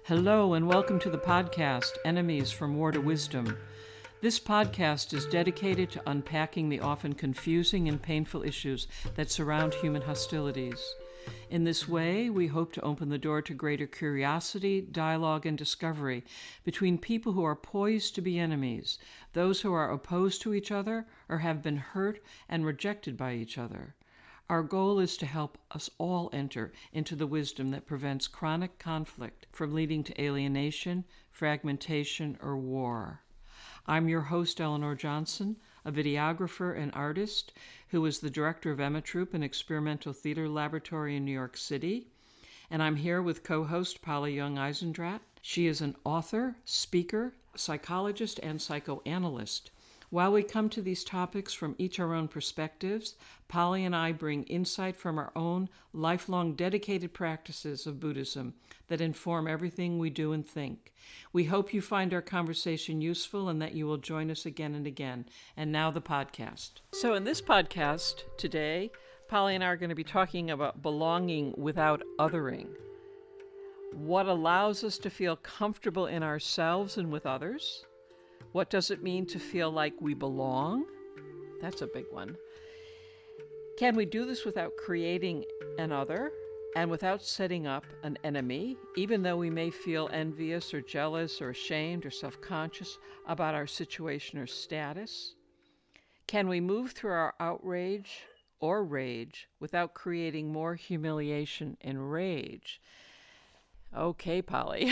Hello and welcome to the podcast, Enemies from War to Wisdom. This podcast is dedicated to unpacking the often confusing and painful issues that surround human hostilities. In this way, we hope to open the door to greater curiosity, dialogue, and discovery between people who are poised to be enemies, those who are opposed to each other or have been hurt and rejected by each other. Our goal is to help us all enter into the wisdom that prevents chronic conflict from leading to alienation, fragmentation, or war. I'm your host, Eleanor Johnson, a videographer and artist who is the director of Emma Troupe, an experimental theater laboratory in New York City. And I'm here with co-host Polly Young-Eisendrath. She is an author, speaker, psychologist, and psychoanalyst. While we come to these topics from each our own perspectives, Polly and I bring insight from our own lifelong dedicated practices of Buddhism that inform everything we do and think. We hope you find our conversation useful and that you will join us again and again. And now the podcast. So in this podcast today, Polly and I are going to be talking about belonging without othering. What allows us to feel comfortable in ourselves and with others? What does it mean to feel like we belong? That's a big one. Can we do this without creating an other and without setting up an enemy, even though we may feel envious or jealous or ashamed or self-conscious about our situation or status? Can we move through our outrage or rage without creating more humiliation and rage? Okay, Polly.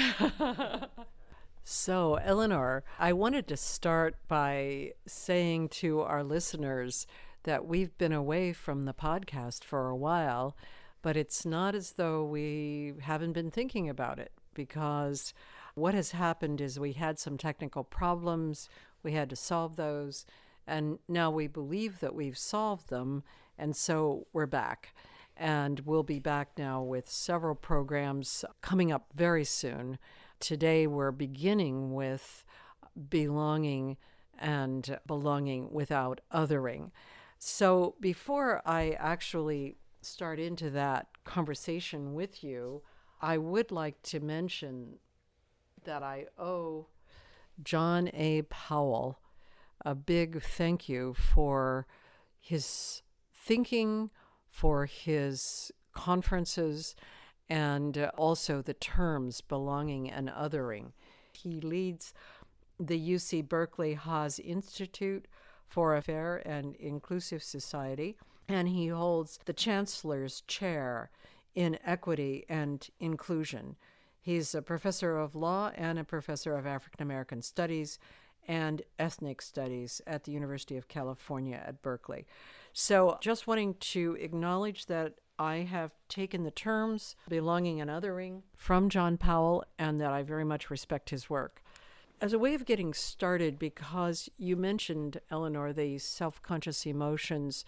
So, Eleanor, I wanted to start by saying to our listeners that we've been away from the podcast for a while, but it's not as though we haven't been thinking about it, because what has happened is we had some technical problems, we had to solve those, and now we believe that we've solved them, and so we're back. And we'll be back now with several programs coming up very soon. Today we're beginning with belonging and belonging without othering. So before I actually start into that conversation with you, I would like to mention that I owe John A. Powell a big thank you for his thinking, for his conferences, and also the terms belonging and othering. He leads the UC Berkeley Haas Institute for a Fair and Inclusive Society, and he holds the Chancellor's Chair in Equity and Inclusion. He's a professor of law and a professor of African American Studies and Ethnic Studies at the University of California at Berkeley. So just wanting to acknowledge that I have taken the terms belonging and othering from John Powell and that I very much respect his work. As a way of getting started, because you mentioned, Eleanor, the self-conscious emotions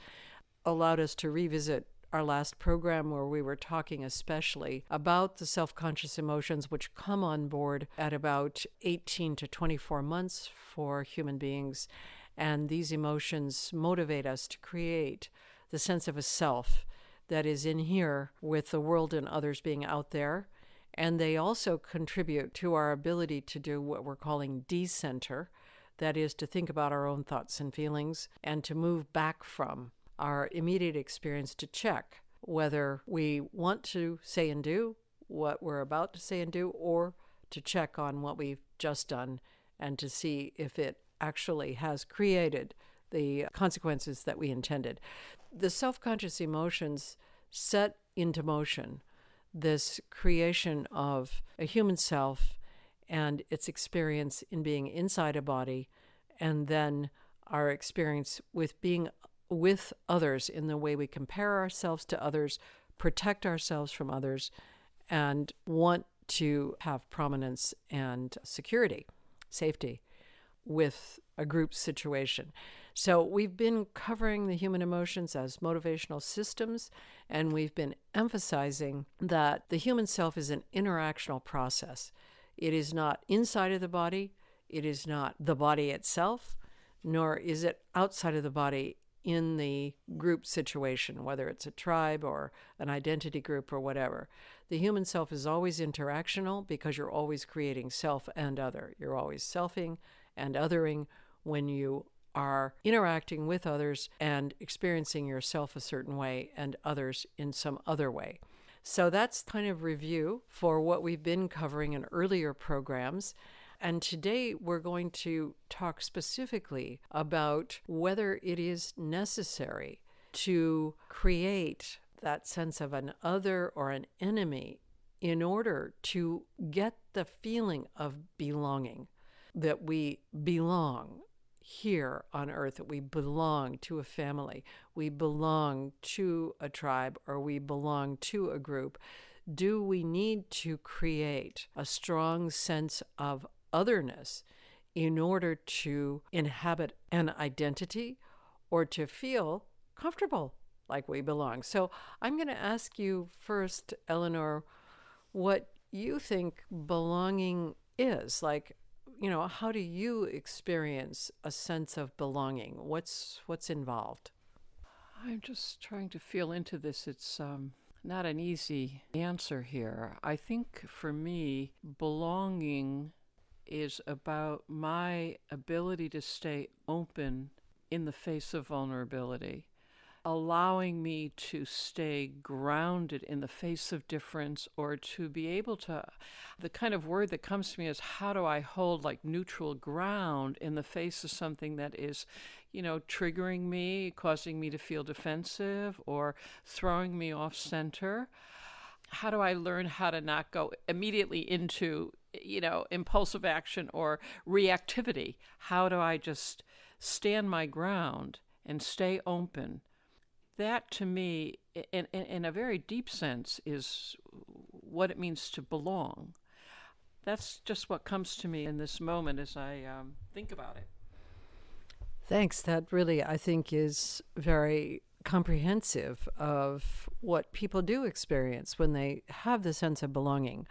allowed us to revisit our last program where we were talking especially about the self-conscious emotions which come on board at about 18 to 24 months for human beings. And these emotions motivate us to create the sense of a self that is in here with the world and others being out there. And they also contribute to our ability to do what we're calling decenter, that is to think about our own thoughts and feelings and to move back from our immediate experience to check whether we want to say and do what we're about to say and do, or to check on what we've just done and to see if it actually has created the consequences that we intended. The self-conscious emotions set into motion this creation of a human self and its experience in being inside a body, and then our experience with being with others in the way we compare ourselves to others, protect ourselves from others, and want to have prominence and security, safety with a group situation. So we've been covering the human emotions as motivational systems, and we've been emphasizing that the human self is an interactional process. It is not inside of the body, it is not the body itself, nor is it outside of the body in the group situation, whether it's a tribe or an identity group or whatever. The human self is always interactional because you're always creating self and other. You're always selfing and othering when you are interacting with others and experiencing yourself a certain way and others in some other way. So that's kind of review for what we've been covering in earlier programs. And today we're going to talk specifically about whether it is necessary to create that sense of an other or an enemy in order to get the feeling of belonging, that we belong here on earth, that we belong to a family, we belong to a tribe, or we belong to a group. Do we need to create a strong sense of otherness in order to inhabit an identity or to feel comfortable like we belong? So I'm going to ask you first, Eleanor, what you think belonging is. Like, how do you experience a sense of belonging? What's involved? I'm just trying to feel into this. It's not an easy answer here. I think for me, belonging is about my ability to stay open in the face of vulnerability, allowing me to stay grounded in the face of difference, or to be able to, the kind of word that comes to me is, how do I hold like neutral ground in the face of something that is, triggering me, causing me to feel defensive or throwing me off center? How do I learn how to not go immediately into, impulsive action or reactivity? How do I just stand my ground and stay open? That, to me, in a very deep sense, is what it means to belong. That's just what comes to me in this moment as I think about it. Thanks. That really, I think, is very comprehensive of what people do experience when they have the sense of belonging.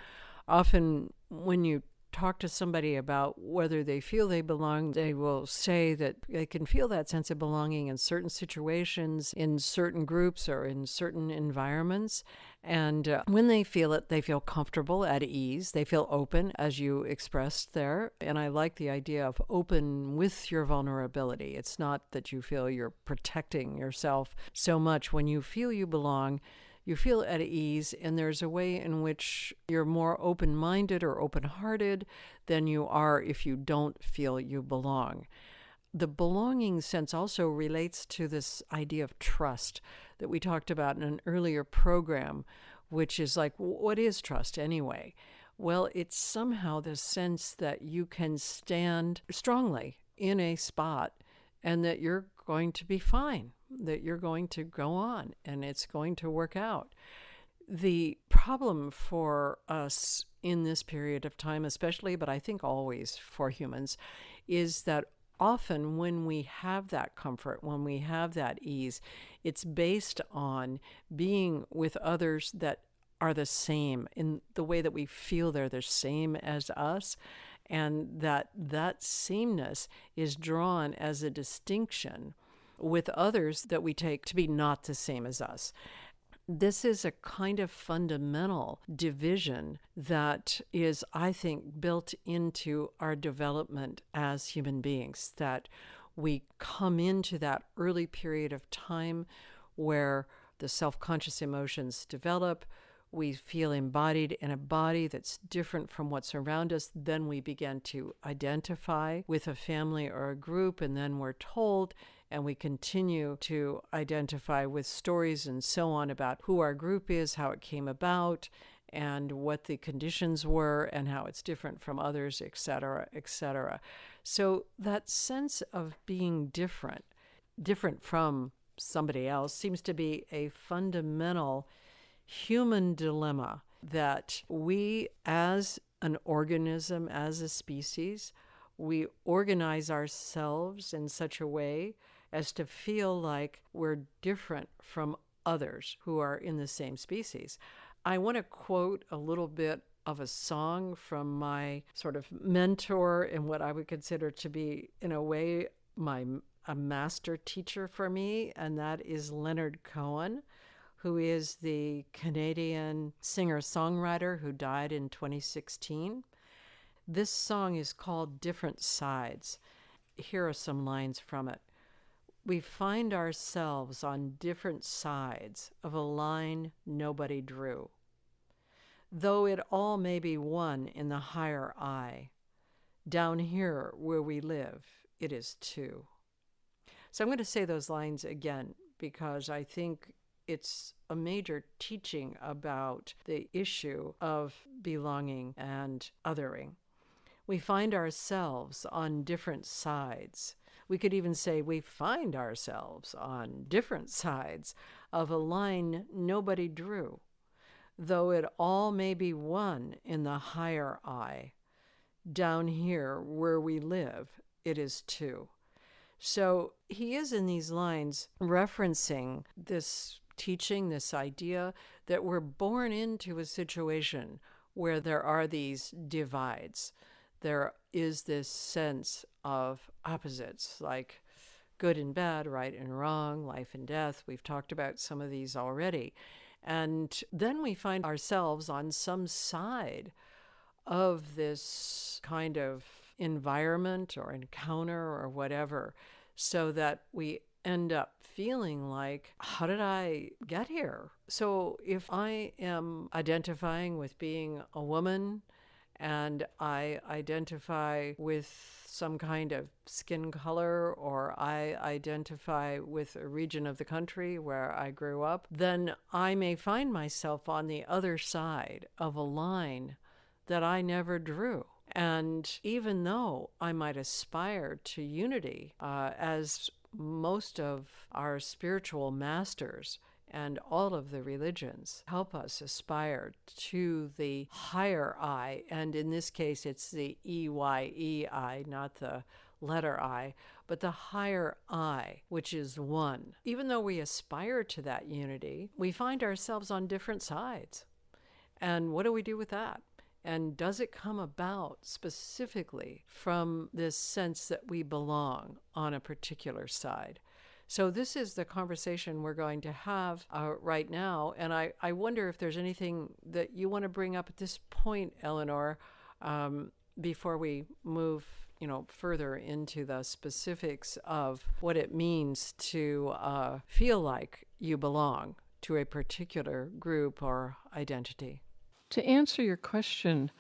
Often, when you talk to somebody about whether they feel they belong, they will say that they can feel that sense of belonging in certain situations, in certain groups, or in certain environments. And when they feel it, they feel comfortable, at ease. They feel open, as you expressed there. And I like the idea of open with your vulnerability. It's not that you feel you're protecting yourself so much. When you feel you belong, you feel at ease, and there's a way in which you're more open-minded or open-hearted than you are if you don't feel you belong. The belonging sense also relates to this idea of trust that we talked about in an earlier program, which is like, what is trust anyway? Well, it's somehow the sense that you can stand strongly in a spot and that you're going to be fine, that you're going to go on and it's going to work out. The problem for us in this period of time, especially, but I think always for humans, is that often when we have that comfort, when we have that ease, it's based on being with others that are the same in the way that we feel they're the same as us, and that sameness is drawn as a distinction with others that we take to be not the same as us. This is a kind of fundamental division that is, I think, built into our development as human beings, that we come into that early period of time where the self-conscious emotions develop. We feel embodied in a body that's different from what's around us. Then we begin to identify with a family or a group, and then we're told, and we continue to identify with stories and so on about who our group is, how it came about, and what the conditions were, and how it's different from others, etc., etc. So that sense of being different from somebody else, seems to be a fundamental human dilemma that we, as an organism, as a species, we organize ourselves in such a way as to feel like we're different from others who are in the same species. I want to quote a little bit of a song from my sort of mentor and what I would consider to be, in a way, my a master teacher for me, and that is Leonard Cohen, who is the Canadian singer-songwriter who died in 2016. This song is called Different Sides. Here are some lines from it. We find ourselves on different sides of a line nobody drew. Though it all may be one in the higher eye, down here where we live, it is two. So I'm going to say those lines again because I think it's a major teaching about the issue of belonging and othering. We find ourselves on different sides. We could even say we find ourselves on different sides of a line nobody drew, though it all may be one in the higher eye. Down here where we live, it is two. So he is in these lines referencing this teaching, this idea that we're born into a situation where there are these divides. There is this sense of opposites, like good and bad, right and wrong, life and death. We've talked about some of these already. And then we find ourselves on some side of this kind of environment or encounter or whatever, so that we end up feeling like, how did I get here? So if I am identifying with being a woman and I identify with some kind of skin color, or I identify with a region of the country where I grew up, then I may find myself on the other side of a line that I never drew. And even though I might aspire to unity, as most of our spiritual masters and all of the religions help us aspire to the higher I, and in this case it's the E-Y-E-I, not the letter I, but the higher I, which is one. Even though we aspire to that unity, we find ourselves on different sides. And what do we do with that? And does it come about specifically from this sense that we belong on a particular side? So this is the conversation we're going to have right now. And I wonder if there's anything that you want to bring up at this point, Eleanor, before we move further into the specifics of what it means to feel like you belong to a particular group or identity. To answer your question,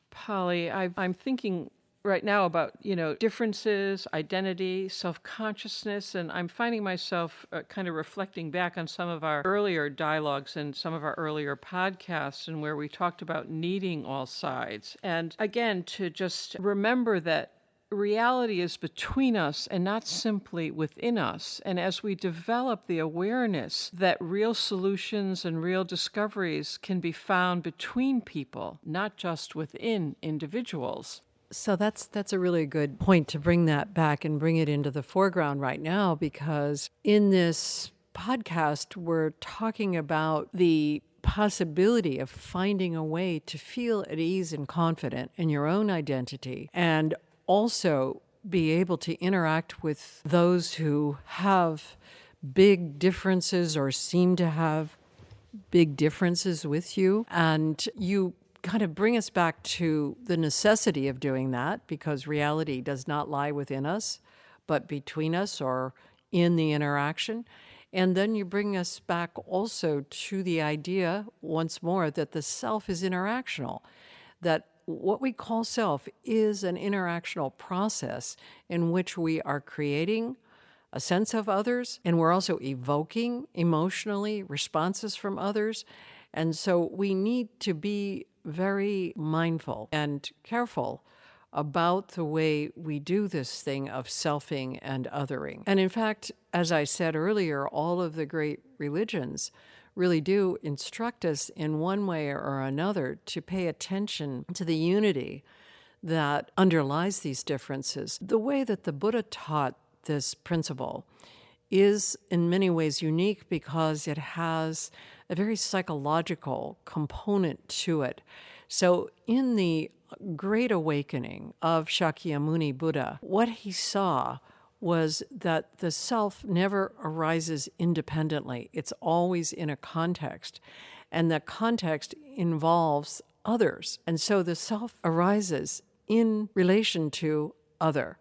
Polly, I'm thinking right now about, differences, identity, self-consciousness, and I'm finding myself kind of reflecting back on some of our earlier dialogues and some of our earlier podcasts, and where we talked about needing all sides. And again, to just remember that reality is between us and not simply within us. And as we develop the awareness that real solutions and real discoveries can be found between people, not just within individuals. So that's a really good point to bring that back and bring it into the foreground right now, because in this podcast, we're talking about the possibility of finding a way to feel at ease and confident in your own identity, and also be able to interact with those who have big differences or seem to have big differences with you. And you kind of bring us back to the necessity of doing that, because reality does not lie within us, but between us or in the interaction. And then you bring us back also to the idea, once more, that the self is interactional, that what we call self is an interactional process in which we are creating a sense of others, and we're also evoking emotionally responses from others. And so we need to be very mindful and careful about the way we do this thing of selfing and othering. And in fact, as I said earlier, all of the great religions really do instruct us in one way or another to pay attention to the unity that underlies these differences. The way that the Buddha taught this principle is in many ways unique because it has a very psychological component to it. So in the Great Awakening of Shakyamuni Buddha, what he saw was that the self never arises independently. It's always in a context, and that context involves others. And so the self arises in relation to other.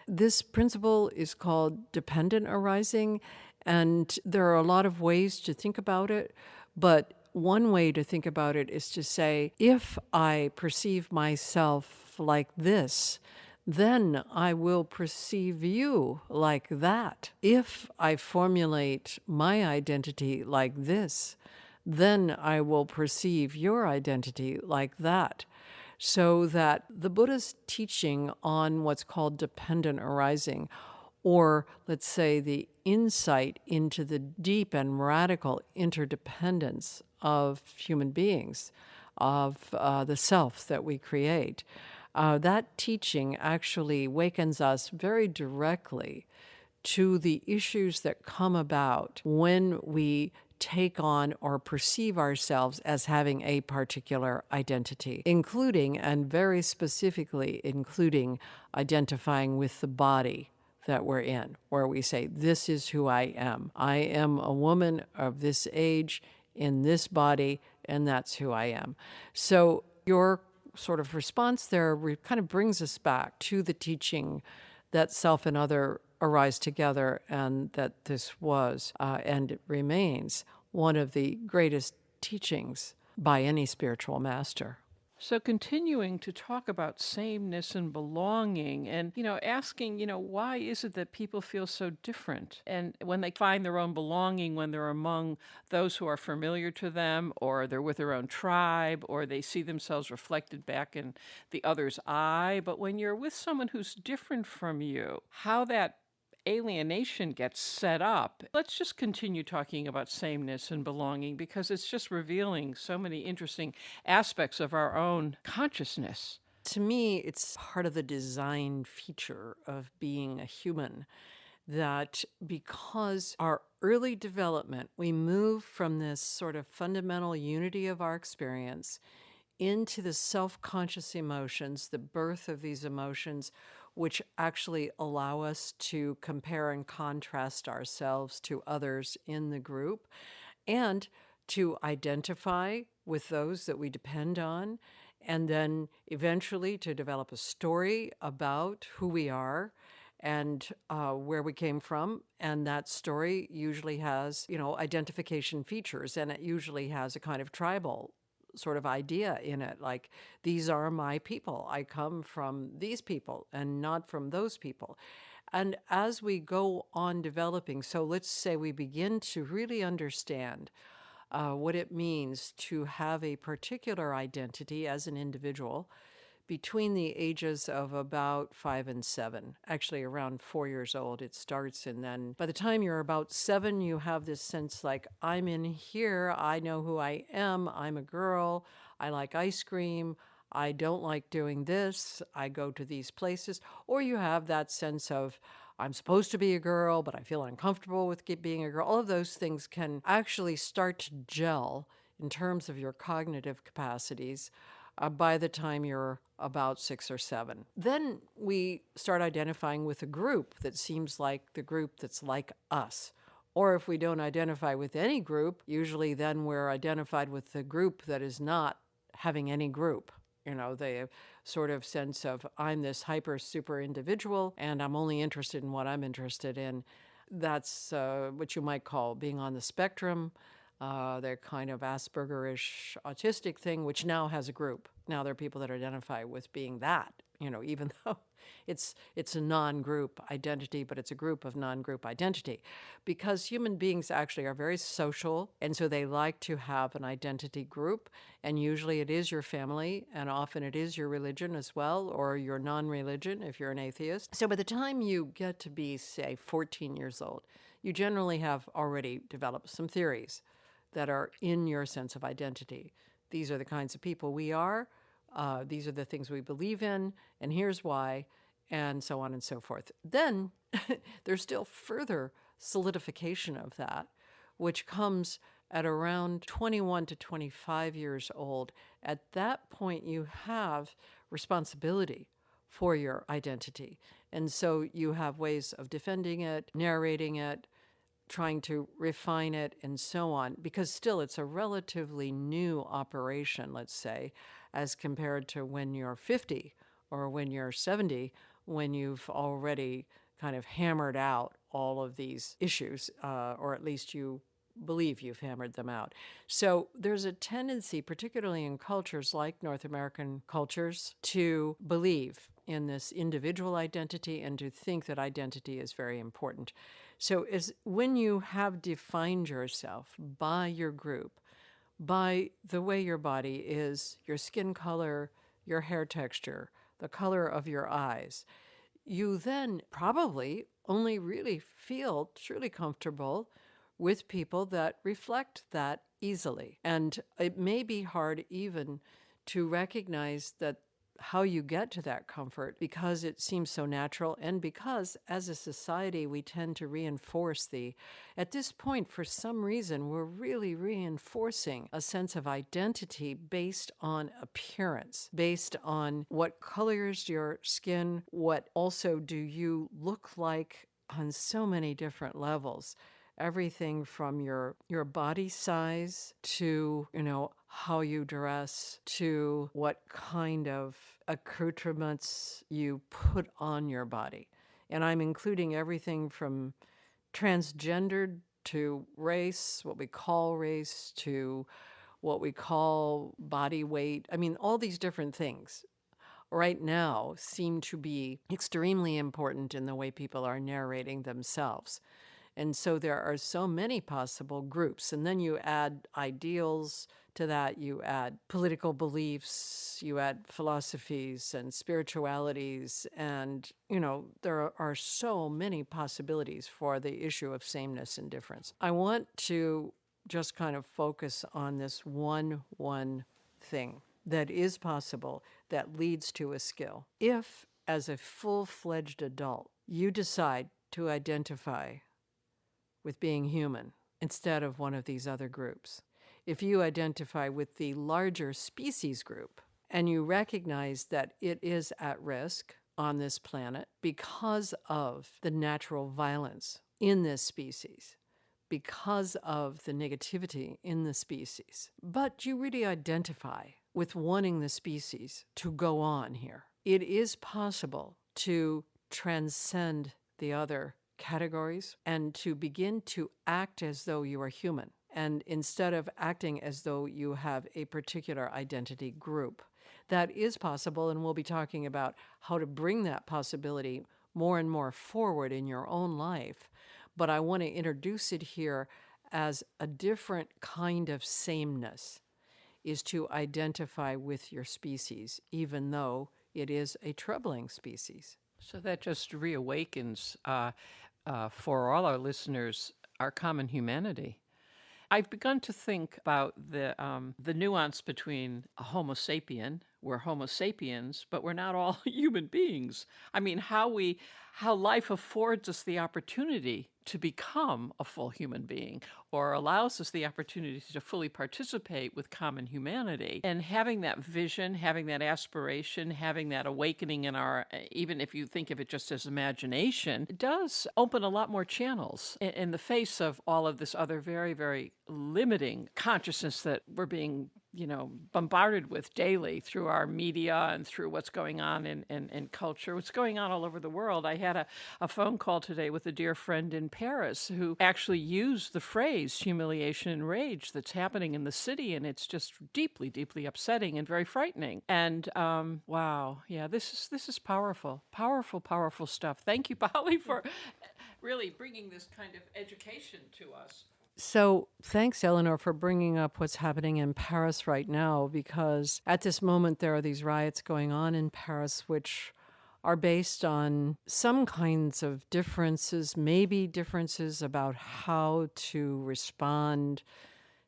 This principle is called dependent arising, and there are a lot of ways to think about it, but one way to think about it is to say, if I perceive myself like this, then I will perceive you like that. If I formulate my identity like this, then I will perceive your identity like that. So that the Buddha's teaching on what's called dependent arising, or let's say the insight into the deep and radical interdependence of human beings, of the self that we create, that teaching actually wakens us very directly to the issues that come about when we take on or perceive ourselves as having a particular identity, including, and very specifically including, identifying with the body that we're in, where we say, this is who I am. I am a woman of this age in this body, and that's who I am. So your sort of response there kind of brings us back to the teaching that self and other arise together, and that this was, and it remains, one of the greatest teachings by any spiritual master. So continuing to talk about sameness and belonging and, asking, why is it that people feel so different? And when they find their own belonging, when they're among those who are familiar to them, or they're with their own tribe, or they see themselves reflected back in the other's eye. But when you're with someone who's different from you, how that alienation gets set up. Let's just continue talking about sameness and belonging, because it's just revealing so many interesting aspects of our own consciousness. To me, it's part of the design feature of being a human that because our early development, we move from this sort of fundamental unity of our experience into the self-conscious emotions, the birth of these emotions, which actually allow us to compare and contrast ourselves to others in the group, and to identify with those that we depend on, and then eventually to develop a story about who we are and where we came from. And that story usually has, identification features, and it usually has a kind of tribal sort of idea in it, like, these are my people. I come from these people and not from those people. And as we go on developing, so let's say we begin to really understand what it means to have a particular identity as an individual between the ages of about 5 and 7, actually around 4 years old it starts. And then by the time you're about 7, you have this sense like, I'm in here, I know who I am, I'm a girl, I like ice cream, I don't like doing this, I go to these places. Or you have that sense of, I'm supposed to be a girl, but I feel uncomfortable with being a girl. All of those things can actually start to gel in terms of your cognitive capacities by the time you're about 6 or 7. Then we start identifying with a group that seems like the group that's like us. Or if we don't identify with any group, usually then we're identified with the group that is not having any group. The sort of sense of, I'm this hyper super individual and I'm only interested in what I'm interested in. That's what you might call being on the spectrum. Their kind of Asperger-ish autistic thing, which now has a group. Now there are people that identify with being that, even though it's a non-group identity, but it's a group of non-group identity. Because human beings actually are very social, and so they like to have an identity group, and usually it is your family, and often it is your religion as well, or your non-religion if you're an atheist. So by the time you get to be, say, 14 years old, you generally have already developed some theories that are in your sense of identity. These are the kinds of people we are, these are the things we believe in, and here's why, and so on and so forth. Then there's still further solidification of that, which comes at around 21 to 25 years old. At that point, you have responsibility for your identity. And so you have ways of defending it, narrating it, trying to refine it, and so on, because still it's a relatively new operation, let's say, as compared to when you're 50 or when you're 70, when you've already kind of hammered out all of these issues, or at least you believe you've hammered them out. So there's a tendency, particularly in cultures like North American cultures, to believe in this individual identity and to think that identity is very important. So when you have defined yourself by your group, by the way your body is, your skin color, your hair texture, the color of your eyes, you then probably only really feel truly comfortable with people that reflect that easily. And it may be hard even to recognize that how you get to that comfort, because it seems so natural, and because as a society we tend to reinforce at this point, for some reason, we're really reinforcing a sense of identity based on appearance, based on what colors your skin, what also do you look like on so many different levels. Everything from your body size to, how you dress, to what kind of accoutrements you put on your body. And I'm including everything from transgendered to race, what we call race, to what we call body weight. I mean, all these different things right now seem to be extremely important in the way people are narrating themselves. And so there are so many possible groups. And then you add ideals to that, you add political beliefs, you add philosophies and spiritualities. And, there are so many possibilities for the issue of sameness and difference. I want to just kind of focus on this one thing that is possible that leads to a skill. If, as a full-fledged adult, you decide to identify with being human instead of one of these other groups, if you identify with the larger species group and you recognize that it is at risk on this planet because of the natural violence in this species, because of the negativity in the species, but you really identify with wanting the species to go on here, it is possible to transcend the other categories and to begin to act as though you are human. And instead of acting as though you have a particular identity group, that is possible. And we'll be talking about how to bring that possibility more and more forward in your own life. But I want to introduce it here as a different kind of sameness, is to identify with your species, even though it is a troubling species. So that just reawakens for all our listeners our common humanity. I've begun to think about the nuance between a Homo sapien. We're Homo sapiens, but we're not all human beings. I mean, how life affords us the opportunity to become a full human being, or allows us the opportunity to fully participate with common humanity. And having that vision, having that aspiration, having that awakening in our, even if you think of it just as imagination, it does open a lot more channels in the face of all of this other very, very limiting consciousness that we're being bombarded with daily through our media and through what's going on in culture, what's going on all over the world. I had a phone call today with a dear friend in Paris who actually used the phrase humiliation and rage that's happening in the city, and it's just deeply, deeply upsetting and very frightening. And wow, yeah, this is powerful, powerful, powerful stuff. Thank you, Polly, for really bringing this kind of education to us. So thanks, Eleanor, for bringing up what's happening in Paris right now, because at this moment there are these riots going on in Paris, which are based on some kinds of differences, maybe differences about how to respond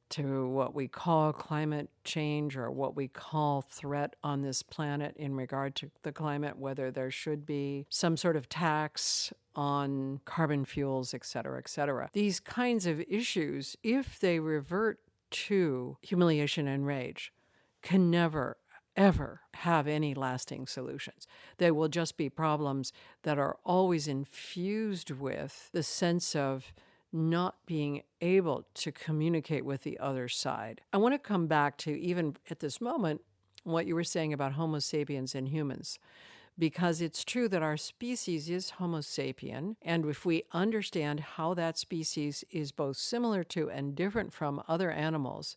to what we call climate change or what we call threat on this planet in regard to the climate, whether there should be some sort of tax on carbon fuels, et cetera, et cetera. These kinds of issues, if they revert to humiliation and rage, can never ever have any lasting solutions. They will just be problems that are always infused with the sense of not being able to communicate with the other side. I want to come back to, even at this moment, what you were saying about Homo sapiens and humans, because it's true that our species is Homo sapien, and if we understand how that species is both similar to and different from other animals,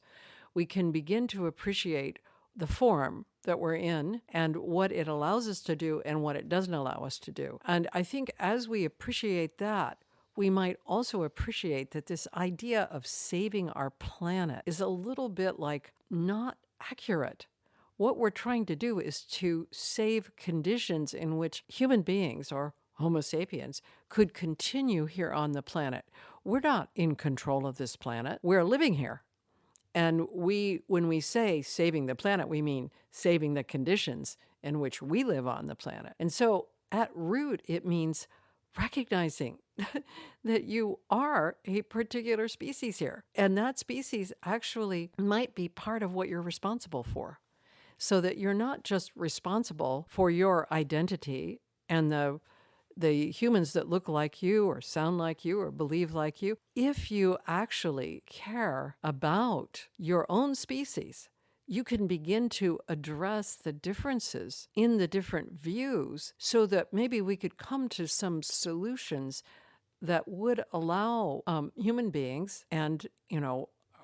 we can begin to appreciate the form that we're in and what it allows us to do and what it doesn't allow us to do. And I think as we appreciate that, we might also appreciate that this idea of saving our planet is a little bit like not accurate. What we're trying to do is to save conditions in which human beings, or Homo sapiens, could continue here on the planet. We're not in control of this planet. We're living here. And when we say saving the planet, we mean saving the conditions in which we live on the planet. And so at root, it means recognizing that you are a particular species here. And that species actually might be part of what you're responsible for. So that you're not just responsible for your identity and the humans that look like you or sound like you or believe like you. If you actually care about your own species, you can begin to address the differences in the different views so that maybe we could come to some solutions that would allow human beings and,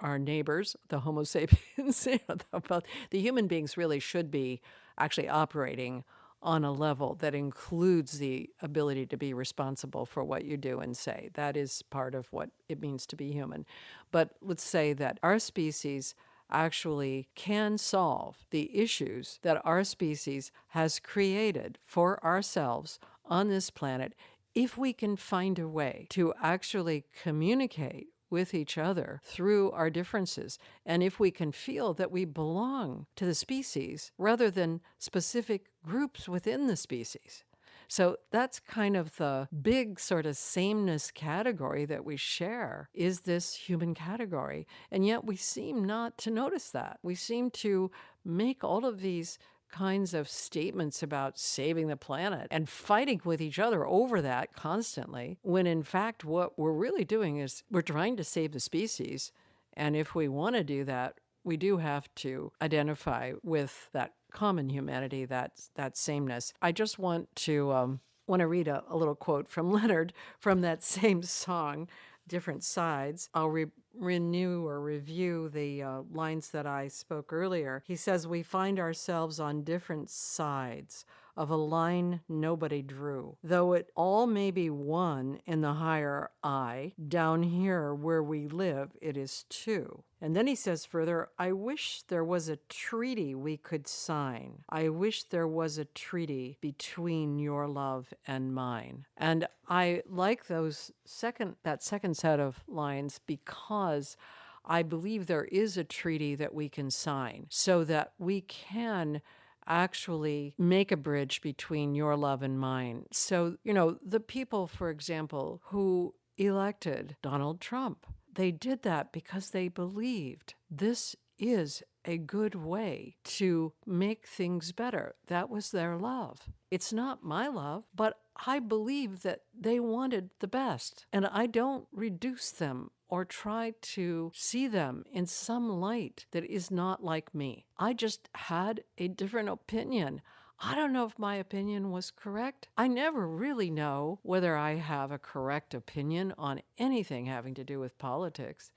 our neighbors, the Homo sapiens, the human beings really should be actually operating on a level that includes the ability to be responsible for what you do and say. That is part of what it means to be human. But let's say that our species actually can solve the issues that our species has created for ourselves on this planet if we can find a way to actually communicate with each other through our differences. And if we can feel that we belong to the species rather than specific groups within the species. So that's kind of the big sort of sameness category that we share, is this human category. And yet we seem not to notice that. We seem to make all of these kinds of statements about saving the planet and fighting with each other over that constantly, when in fact what we're really doing is we're trying to save the species. And if we want to do that, we do have to identify with that common humanity, that sameness. I just want to read a little quote from Leonard from that same song, Different Sides. I'll renew or review the lines that I spoke earlier. He says, "We find ourselves on different sides of a line nobody drew. Though it all may be one in the higher I, down here where we live, it is two." And then he says further, "I wish there was a treaty we could sign. I wish there was a treaty between your love and mine." And I like that second set of lines because I believe there is a treaty that we can sign so that we can actually make a bridge between your love and mine. So, the people, for example, who elected Donald Trump, they did that because they believed this is a good way to make things better. That was their love. It's not my love, but I believe that they wanted the best. And I don't reduce them or try to see them in some light that is not like me. I just had a different opinion. I don't know if my opinion was correct. I never really know whether I have a correct opinion on anything having to do with politics,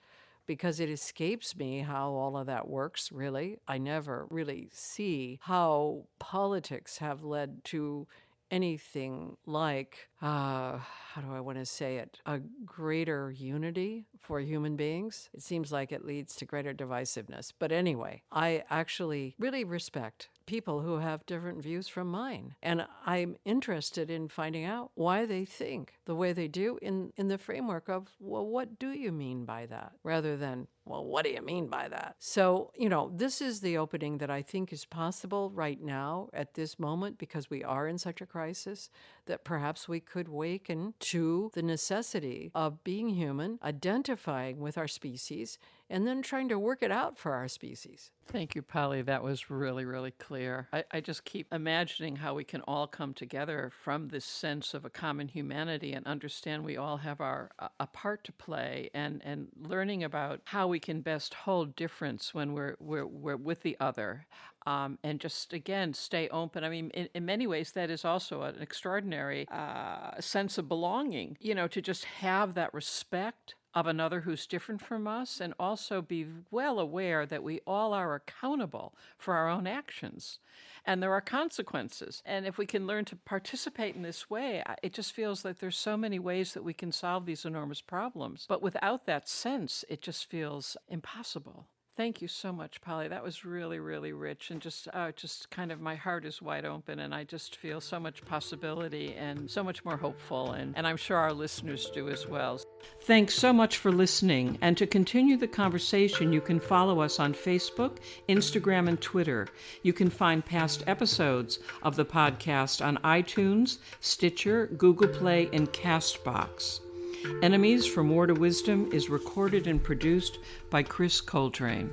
because it escapes me how all of that works, really. I never really see how politics have led to anything like, how do I want to say it, a greater unity for human beings. It seems like it leads to greater divisiveness. But anyway, I actually really respect people who have different views from mine. And I'm interested in finding out why they think the way they do in the framework of, well, what do you mean by that? Rather than Well, what do you mean by that? So, this is the opening that I think is possible right now at this moment, because we are in such a crisis, that perhaps we could waken to the necessity of being human, identifying with our species, and then trying to work it out for our species. Thank you, Polly. That was really, really clear. I just keep imagining how we can all come together from this sense of a common humanity and understand we all have a part to play, and learning about how we can best hold difference when we're with the other. And just, again, stay open. I mean, in many ways, that is also an extraordinary sense of belonging, to just have that respect of another who's different from us, and also be well aware that we all are accountable for our own actions. And there are consequences. And if we can learn to participate in this way, it just feels like there's so many ways that we can solve these enormous problems. But without that sense, it just feels impossible. Thank you so much, Polly. That was really, really rich, and just kind of, my heart is wide open, and I just feel so much possibility and so much more hopeful, and I'm sure our listeners do as well. Thanks so much for listening, and to continue the conversation, you can follow us on Facebook, Instagram, and Twitter. You can find past episodes of the podcast on iTunes, Stitcher, Google Play, and CastBox. Enemies from War to Wisdom is recorded and produced by Chris Coltrane.